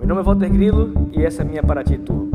nome é Walter Grilo e essa é a minha Paraty Turbo.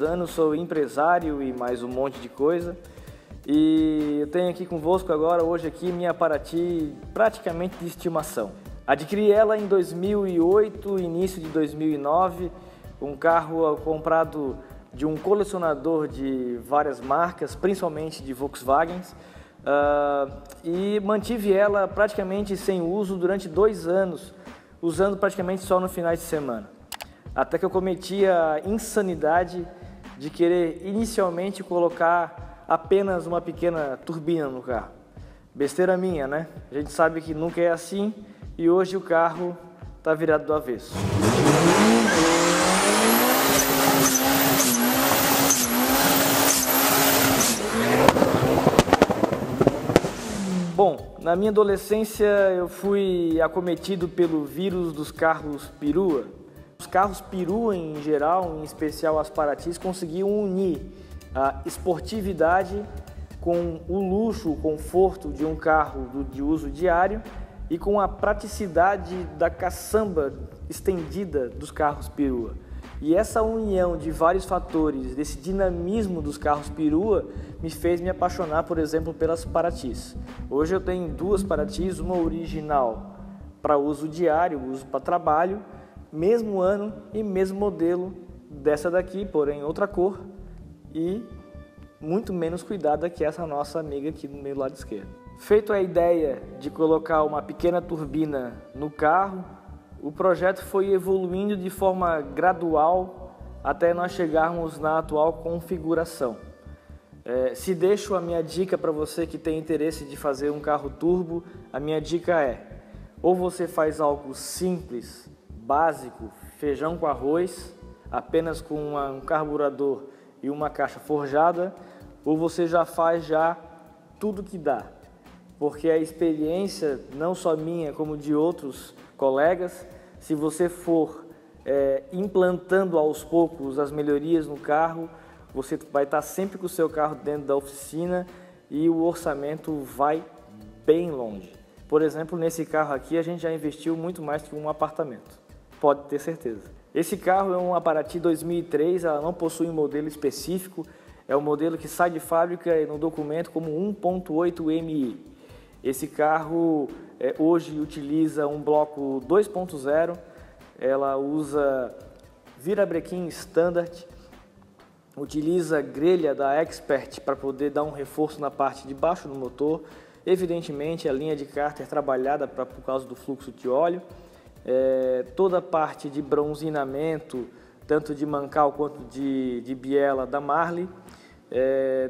Anos, sou empresário e mais um monte de coisa, e eu tenho aqui convosco agora, hoje aqui, minha Paraty praticamente de estimação. Adquiri ela em 2008, início de 2009, um carro comprado de um colecionador de várias marcas, principalmente de Volkswagen, e mantive ela praticamente sem uso durante 2 anos, usando praticamente só no finais de semana. Até que eu cometi a insanidade de querer inicialmente colocar apenas uma pequena turbina no carro. Besteira minha, né? A gente sabe que nunca é assim e hoje o carro está virado do avesso. Bom, na minha adolescência eu fui acometido pelo vírus dos carros perua. Os carros perua em geral, em especial as Paraty, conseguiam unir a esportividade com o luxo, o conforto de um carro de uso diário e com a praticidade da caçamba estendida dos carros perua. E essa união de vários fatores, desse dinamismo dos carros perua, me fez me apaixonar, por exemplo, pelas Paratys. Hoje eu tenho 2 Paratys, uma original para uso diário, uso para trabalho, mesmo ano e mesmo modelo dessa daqui, porém outra cor e muito menos cuidada que essa nossa amiga aqui no meio lado esquerdo. Feito a ideia de colocar uma pequena turbina no carro, o projeto foi evoluindo de forma gradual até nós chegarmos na atual configuração. Se deixo a minha dica para você que tem interesse de fazer um carro turbo, a minha dica é: ou você faz algo simples, básico, feijão com arroz, apenas com um carburador e uma caixa forjada, ou você já faz tudo que dá. Porque a experiência, não só minha, como de outros colegas, se você for implantando aos poucos as melhorias no carro, você vai estar sempre com o seu carro dentro da oficina e o orçamento vai bem longe. Por exemplo, nesse carro aqui a gente já investiu muito mais que um apartamento. Pode ter certeza. Esse carro é uma Paraty 2003, ela não possui um modelo específico, é um modelo que sai de fábrica no documento como 1.8 MI. Esse carro hoje utiliza um bloco 2.0, ela usa virabrequim standard, utiliza grelha da Expert para poder dar um reforço na parte de baixo do motor, evidentemente a linha de cárter trabalhada por causa do fluxo de óleo. Toda a parte de bronzeamento, tanto de mancal quanto de biela da Marley.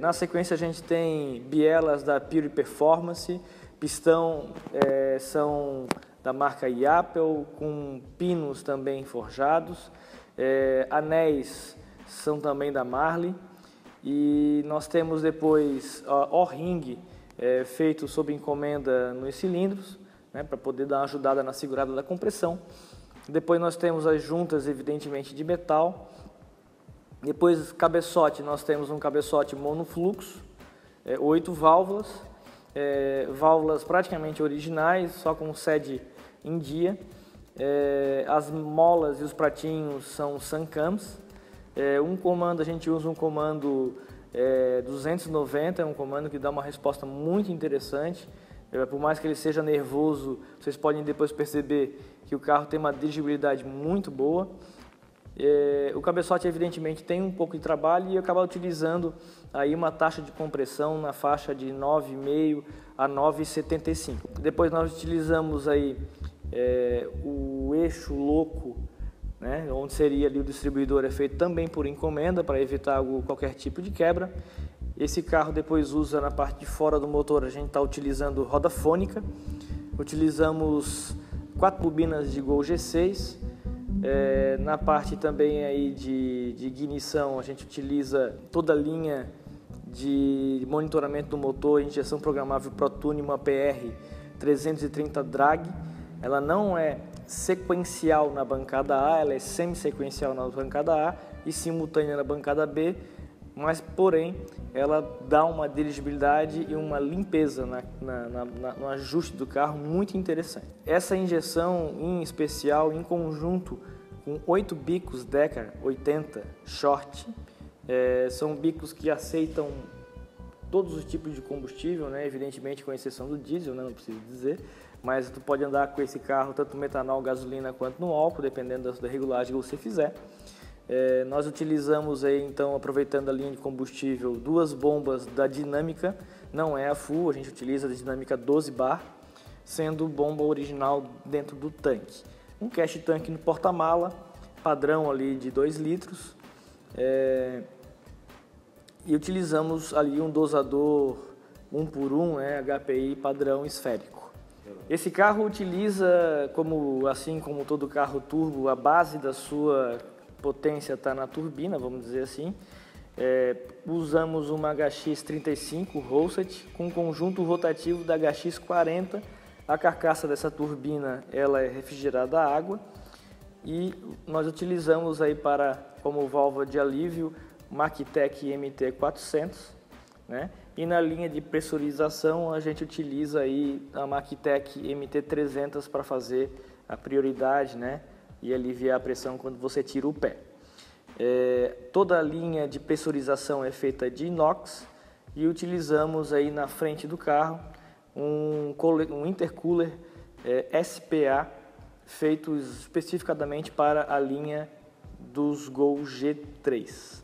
Na sequência a gente tem bielas da Pure Performance, pistão são da marca Yapel, com pinos também forjados, anéis são também da Marley, e nós temos depois O-ring feito sob encomenda nos cilindros, para poder dar uma ajudada na segurada da compressão. Depois nós temos as juntas, evidentemente, de metal. Depois, cabeçote, nós temos um cabeçote monofluxo, 8 válvulas. válvulas praticamente originais, só com sede em dia. As molas e os pratinhos são Sancams. Um comando, a gente usa um comando 290, é um comando que dá uma resposta muito interessante. Por mais que ele seja nervoso, vocês podem depois perceber que o carro tem uma dirigibilidade muito boa. O cabeçote evidentemente tem um pouco de trabalho e eu acabo utilizando aí uma taxa de compressão na faixa de 9,5 a 9,75. Depois nós utilizamos aí o eixo loco, né, onde seria ali o distribuidor, é feito também por encomenda para evitar qualquer tipo de quebra. Esse carro depois usa na parte de fora do motor, a gente está utilizando roda fônica, utilizamos 4 bobinas de Gol G6, na parte também aí de ignição a gente utiliza toda a linha de monitoramento do motor, injeção programável ProTune, uma PR 330 Drag. Ela não é sequencial na bancada A, ela é semi-sequencial na bancada A e simultânea na bancada B, mas porém ela dá uma dirigibilidade e uma limpeza no ajuste do carro muito interessante. Essa injeção em especial, em conjunto com 8 bicos Decker 80 Short, são bicos que aceitam todos os tipos de combustível, né? Evidentemente com exceção do diesel, né? Não preciso dizer, mas tu pode andar com esse carro tanto no metanol, gasolina quanto no álcool, dependendo da regulagem que você fizer. Nós utilizamos aí, então, aproveitando a linha de combustível, 2 bombas da Dinâmica, não é a full, a gente utiliza a Dinâmica 12 bar, sendo bomba original dentro do tanque. Um cash tanque no porta-mala, padrão ali de 2 litros, e utilizamos ali um dosador 1x1, HPI padrão esférico. Esse carro utiliza, assim como todo carro turbo, a base da sua potência está na turbina, vamos dizer assim. Usamos uma HX35 Rosset com conjunto rotativo da HX40. A carcaça dessa turbina ela é refrigerada a água e nós utilizamos aí como válvula de alívio Mactec MT400, né? E na linha de pressurização a gente utiliza aí a Mactec MT300 para fazer a prioridade, né? E aliviar a pressão quando você tira o pé. Toda a linha de pressurização é feita de inox e utilizamos aí na frente do carro um intercooler SPA feito especificadamente para a linha dos Gol G3.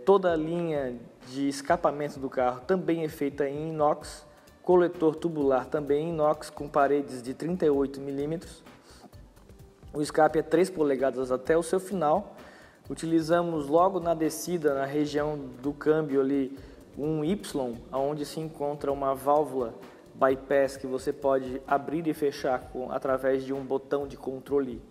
Toda a linha de escapamento do carro também é feita em inox, coletor tubular também em inox com paredes de 38 mm. O escape é 3 polegadas até o seu final. Utilizamos logo na descida, na região do câmbio ali, um Y, onde se encontra uma válvula bypass que você pode abrir e fechar através de um botão de controle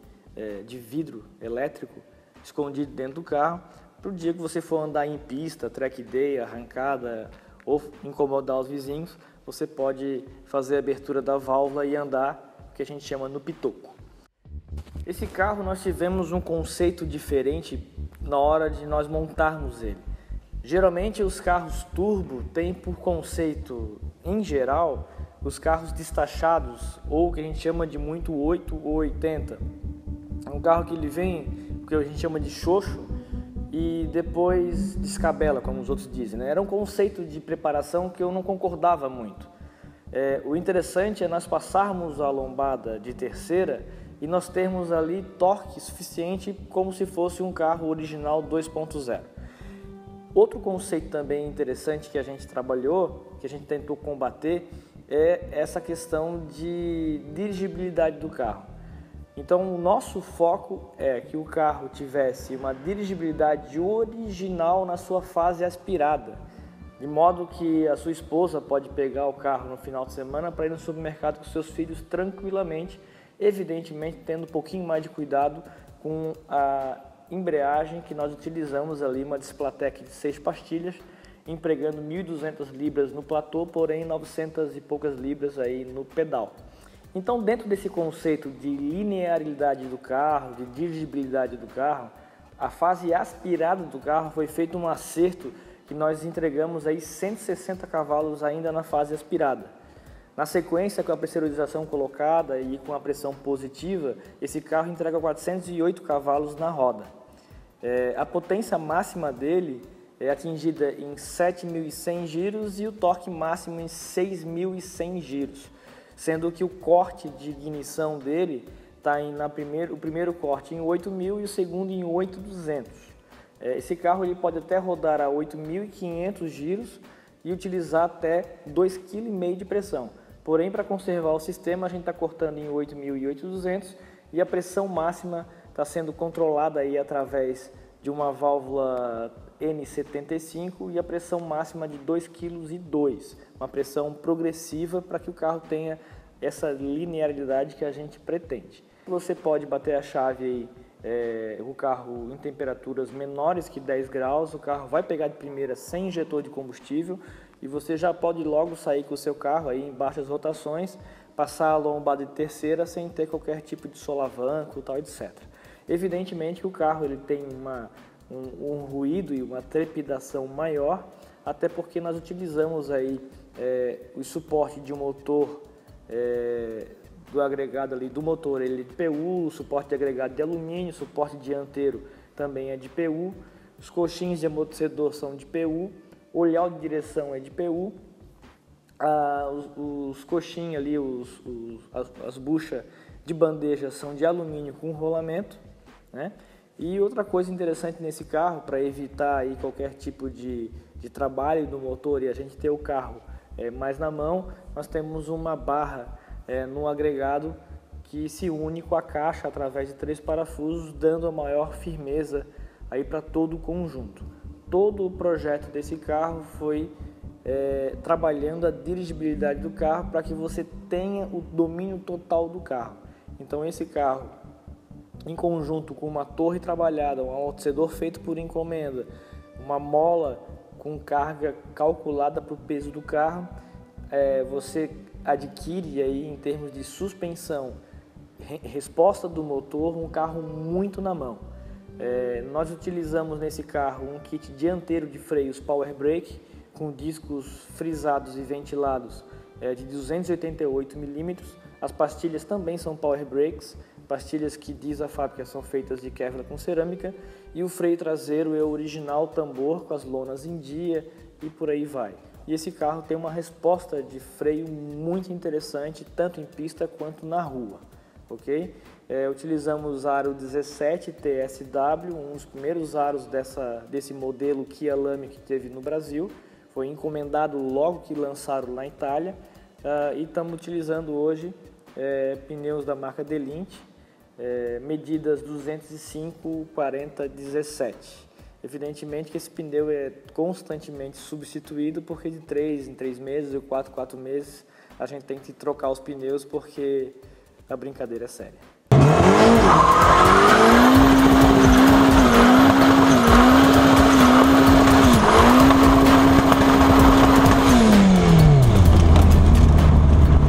de vidro elétrico escondido dentro do carro. Para o dia que você for andar em pista, track day, arrancada ou incomodar os vizinhos, você pode fazer a abertura da válvula e andar, o que a gente chama no pitoco. Esse carro nós tivemos um conceito diferente na hora de nós montarmos ele. Geralmente os carros turbo têm por conceito, em geral, os carros destachados ou que a gente chama de muito 8 ou 80. É um carro que ele vem, que a gente chama de xoxo, e depois descabela, como os outros dizem, né? Era um conceito de preparação que eu não concordava muito. O interessante é nós passarmos a lombada de terceira e nós termos ali torque suficiente como se fosse um carro original 2.0. Outro conceito também interessante que a gente trabalhou, que a gente tentou combater, é essa questão de dirigibilidade do carro. Então, o nosso foco é que o carro tivesse uma dirigibilidade original na sua fase aspirada, de modo que a sua esposa pode pegar o carro no final de semana para ir no supermercado com seus filhos tranquilamente, evidentemente tendo um pouquinho mais de cuidado com a embreagem que nós utilizamos ali, uma Displatec de 6 pastilhas, empregando 1.200 libras no platô, porém 900 e poucas libras aí no pedal. Então, dentro desse conceito de linearidade do carro, de dirigibilidade do carro, a fase aspirada do carro foi feito um acerto que nós entregamos aí 160 cavalos ainda na fase aspirada. Na sequência, com a pressurização colocada e com a pressão positiva, esse carro entrega 408 cavalos na roda. A potência máxima dele é atingida em 7.100 giros e o torque máximo em 6.100 giros, sendo que o corte de ignição dele está o primeiro corte em 8.000 e o segundo em 8.200. Esse carro ele pode até rodar a 8.500 giros e utilizar até 2,5 kg de pressão. Porém, para conservar o sistema, a gente está cortando em 8.000 e 8.200 e a pressão máxima está sendo controlada aí através de uma válvula N75 e a pressão máxima de 2,2 kg, uma pressão progressiva para que o carro tenha essa linearidade que a gente pretende. Você pode bater a chave aí, o carro em temperaturas menores que 10 graus, o carro vai pegar de primeira sem injetor de combustível e você já pode logo sair com o seu carro aí em baixas rotações, passar a lombada de terceira sem ter qualquer tipo de solavanco, tal, etc. Evidentemente que o carro ele tem um ruído e uma trepidação maior, até porque nós utilizamos aí o suporte de um motor do agregado ali do motor, ele é de PU, o suporte de agregado de alumínio, o suporte dianteiro também é de PU, os coxins de amortecedor são de PU, o olhar de direção é de PU, os coxins ali, as buchas de bandeja são de alumínio com rolamento, né? E outra coisa interessante nesse carro, para evitar aí qualquer tipo de trabalho do motor e a gente ter o carro mais na mão, nós temos uma barra no agregado que se une com a caixa através de 3 parafusos, dando a maior firmeza aí para todo o conjunto. Todo o projeto desse carro foi trabalhando a dirigibilidade do carro para que você tenha o domínio total do carro. Então esse carro, em conjunto com uma torre trabalhada, um amortecedor feito por encomenda, uma mola com carga calculada para o peso do carro, você adquire aí em termos de suspensão, resposta do motor, um carro muito na mão. Nós utilizamos nesse carro um kit dianteiro de freios Power Brake com discos frisados e ventilados de 288 mm. As pastilhas também são Power Brakes, pastilhas que diz a fábrica são feitas de Kevlar com cerâmica, e o freio traseiro é o original tambor com as lonas em dia e por aí vai. E esse carro tem uma resposta de freio muito interessante, tanto em pista quanto na rua, ok? Utilizamos aro 17 TSW, um dos primeiros aros desse modelo Kia Lame que teve no Brasil. Foi encomendado logo que lançaram lá na Itália, e estamos utilizando hoje pneus da marca Delinte, medidas 205/40/17. Evidentemente que esse pneu é constantemente substituído, porque de 3 em 3 meses ou 4 em 4 meses a gente tem que trocar os pneus, porque a brincadeira é séria.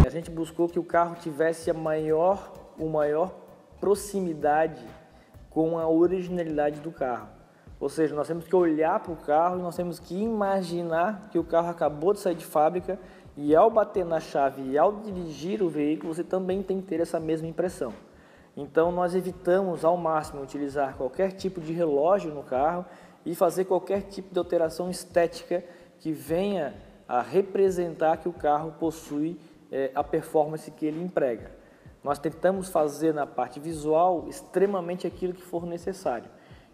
A gente buscou que o carro tivesse uma maior proximidade com a originalidade do carro. Ou seja, nós temos que olhar para o carro e nós temos que imaginar que o carro acabou de sair de fábrica e ao bater na chave e ao dirigir o veículo, você também tem que ter essa mesma impressão. Então nós evitamos ao máximo utilizar qualquer tipo de relógio no carro e fazer qualquer tipo de alteração estética que venha a representar que o carro possui a performance que ele emprega. Nós tentamos fazer na parte visual extremamente aquilo que for necessário.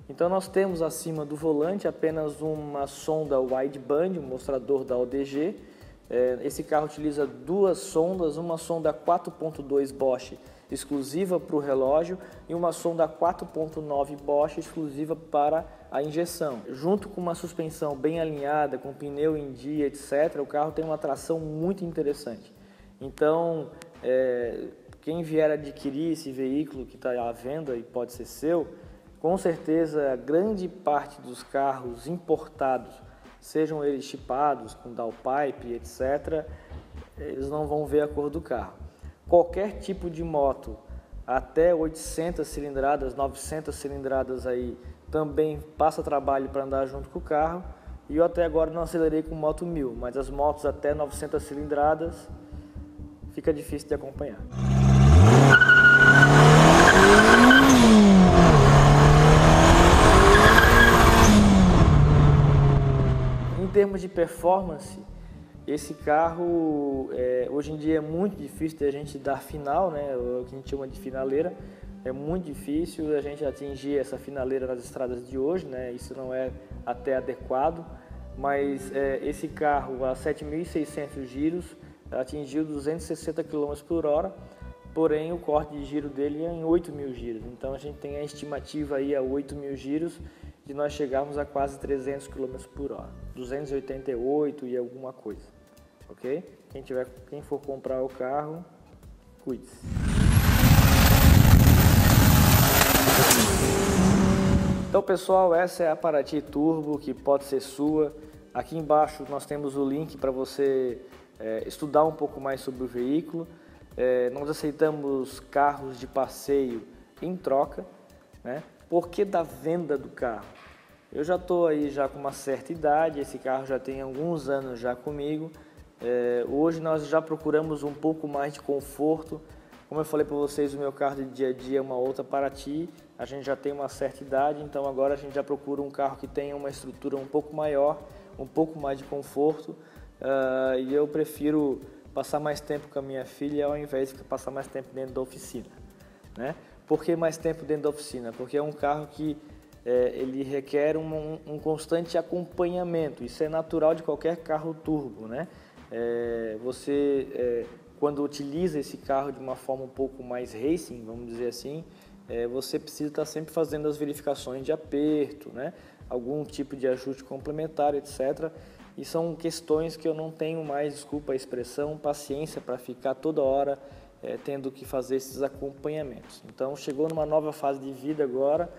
Então nós temos acima do volante apenas uma sonda wideband, um mostrador da ODG. Esse carro utiliza 2 sondas, uma sonda 4.2 Bosch exclusiva para o relógio e uma sonda 4.9 Bosch exclusiva para a injeção. Junto com uma suspensão bem alinhada, com pneu em dia, etc., o carro tem uma tração muito interessante. Então, quem vier adquirir esse veículo que está à venda e pode ser seu, com certeza a grande parte dos carros importados, sejam eles chipados, com downpipe, etc., eles não vão ver a cor do carro. Qualquer tipo de moto, até 800 cilindradas, 900 cilindradas aí, também passa trabalho para andar junto com o carro. E eu até agora não acelerei com moto 1000, mas as motos até 900 cilindradas fica difícil de acompanhar. Em termos de performance, esse carro hoje em dia é muito difícil de a gente dar final, né? O que a gente chama de finaleira. É muito difícil a gente atingir essa finaleira nas estradas de hoje, né? Isso não é até adequado, mas esse carro a 7.600 giros atingiu 260 km por hora, porém o corte de giro dele é em 8.000 giros. Então a gente tem a estimativa aí a 8.000 giros de nós chegarmos a quase 300 km por hora, 288 e alguma coisa, ok? Quem for comprar o carro, cuide-se. Então pessoal, essa é a Paraty Turbo, que pode ser sua. Aqui embaixo nós temos o link para você estudar um pouco mais sobre o veículo. Nós aceitamos carros de passeio em troca, né? Por que da venda do carro? Eu já estou aí já com uma certa idade, esse carro já tem alguns anos já comigo. Hoje nós já procuramos um pouco mais de conforto. Como eu falei para vocês, o meu carro de dia a dia é uma outra Paraty. A gente já tem uma certa idade, então agora a gente já procura um carro que tenha uma estrutura um pouco maior, um pouco mais de conforto. E eu prefiro passar mais tempo com a minha filha ao invés de passar mais tempo dentro da oficina, né? Por que mais tempo dentro da oficina? Porque é um carro que ele requer um constante acompanhamento. Isso é natural de qualquer carro turbo, né? Quando utiliza esse carro de uma forma um pouco mais racing, vamos dizer assim, você precisa estar sempre fazendo as verificações de aperto, né? Algum tipo de ajuste complementar, etc. E são questões que eu não tenho mais, desculpa a expressão, paciência para ficar toda hora tendo que fazer esses acompanhamentos. Então chegou numa nova fase de vida agora,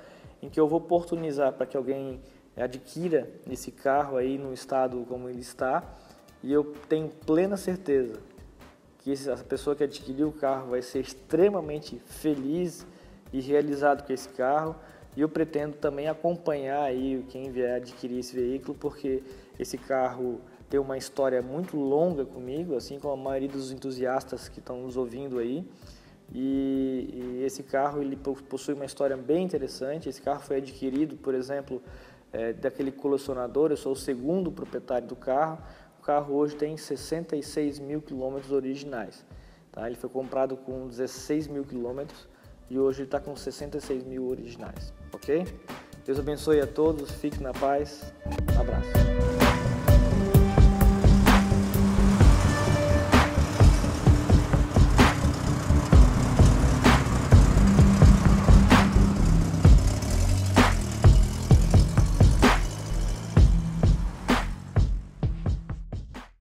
em que eu vou oportunizar para que alguém adquira esse carro aí no estado como ele está, e eu tenho plena certeza que essa pessoa que adquiriu o carro vai ser extremamente feliz e realizado com esse carro. E eu pretendo também acompanhar aí quem vier adquirir esse veículo, porque esse carro tem uma história muito longa comigo, assim como a maioria dos entusiastas que estão nos ouvindo aí. E esse carro ele possui uma história bem interessante. Esse carro foi adquirido, por exemplo, daquele colecionador. Eu sou o segundo proprietário do carro. O carro hoje tem 66.000 quilômetros originais, tá? Ele foi comprado com 16.000 quilômetros e hoje ele está com 66.000 originais, ok? Deus abençoe a todos, fique na paz, um abraço.